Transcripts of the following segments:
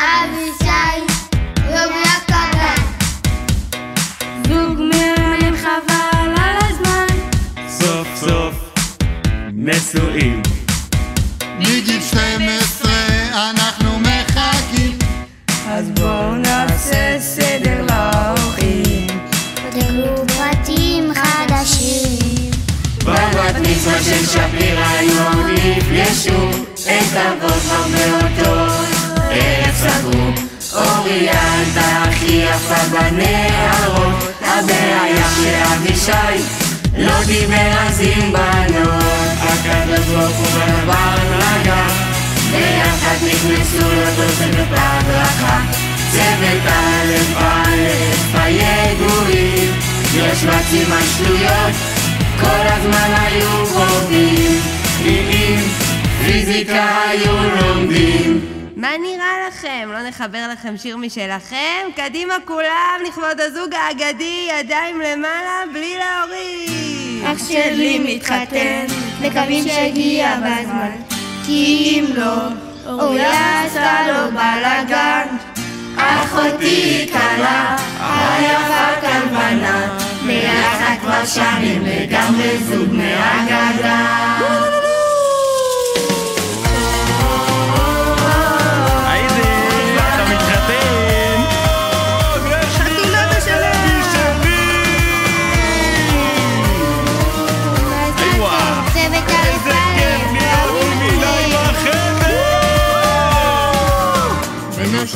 אבישי, רובי הקטן. זוג מהמם חבל על הזמן. סוף סוף נשואים. מגיל 12 אנחנו מחכים. אז בואו נעשה סדר לאורחים. תראו פרטים חדשים. בבת מצווה של שפירא היום נפגשו את אבות באותו ערב סגרו. אוריה הייתה הכי יפה בנערות, הבעיה שאבישי לא דיבר אז עם בנות. הקדוש ברוך הוא בנבר נגע, ביחד נכנסו לדוסן בפרחה. צוות א' א' הידועים, יש בצימן שטויות, כל הזמן היו קרובים. עם פיזיקה היו לומדים. מה נראה לכם? לא נחבר לכם שיר משלכם? קדימה כולם, לכבוד הזוג האגדי, ידיים למעלה בלי להוריד. אח שלי מתחתן, מקווים שהגיע בזמן, כי אם לא, אוריה עשה לו בלגן. אחותי קלה, היפה כלבנה, ביחד כבר שנים לגמרי זוג מהאגדה.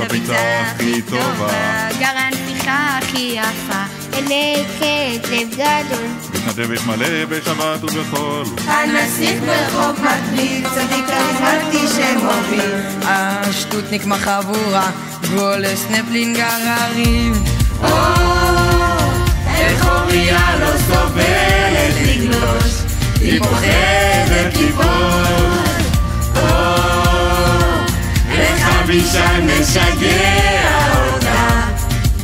הביצה הכי טובה, גרנפיחה הכי יפה, עיני כתב גדול, מתנדבת מלא בשבת ובחול. הנסיך ברחוב מקביל, צדיק כריזמטי שמוביל, השטותניק מחבורה, גולס נפלין גררים. איך אוריה לא סובלת לגלוש, היא פוחדת ליפול. אבישי משגע אותה,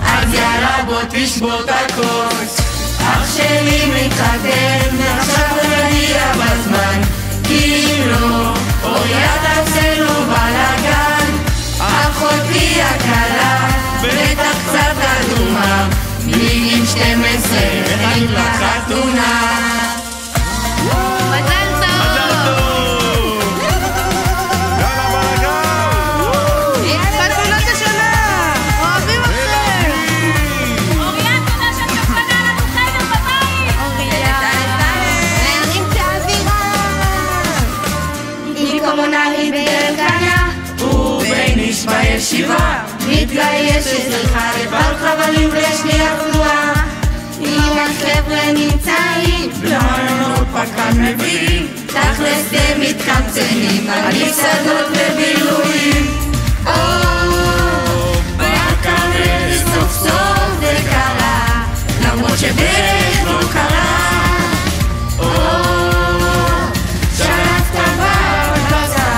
אז יאללה בוא תשבור את הכוס. אח שלי מתחתן, עכשיו הוא יגיע בזמן, כי אם לא, אוריה תעשה לו בלגן. אחותי הקלה, בטח קצת אדומה, מגיל 12 החליט לחתונה. בישיבה מתגיישת, צריכה לפרק חבלים לשנייה פנועה. אם החבר'ה נמצאים, לא פקן מביאים, תכלס הם מתקמצנים על מסעדות ובילויים. בקרב סוף סוף זה קרה, למרות שבדרך לא קרה. שלפת בבצע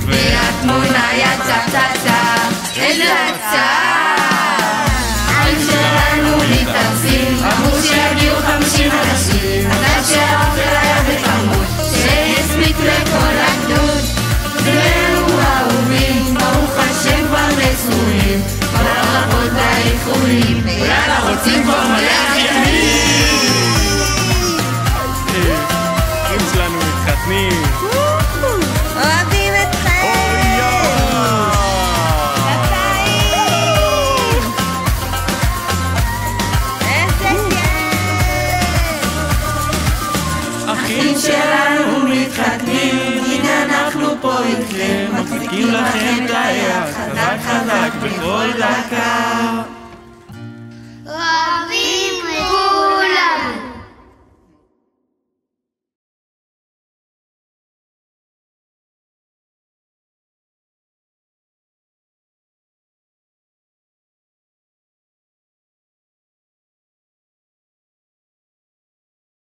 והתמונה יצא פצצה. איזה הצעה, העם שלנו מתארסים, אמרו שיגיעו 50 אנשים, עד שהאוכל היה בכמות שהספיק לכל הגדוד. זהו אהובים, ברוך השם כבר נשואים, ברכות והאיחולים, יאללה רוצים כבר מלא אחיינים. אחים שלנו מתחתנים, אוהבים אתכם. אחים שלנו מתחתנים, הנה אנחנו פה איתכם, מחזיקים לכם את היד חזק חזק בכל דקה.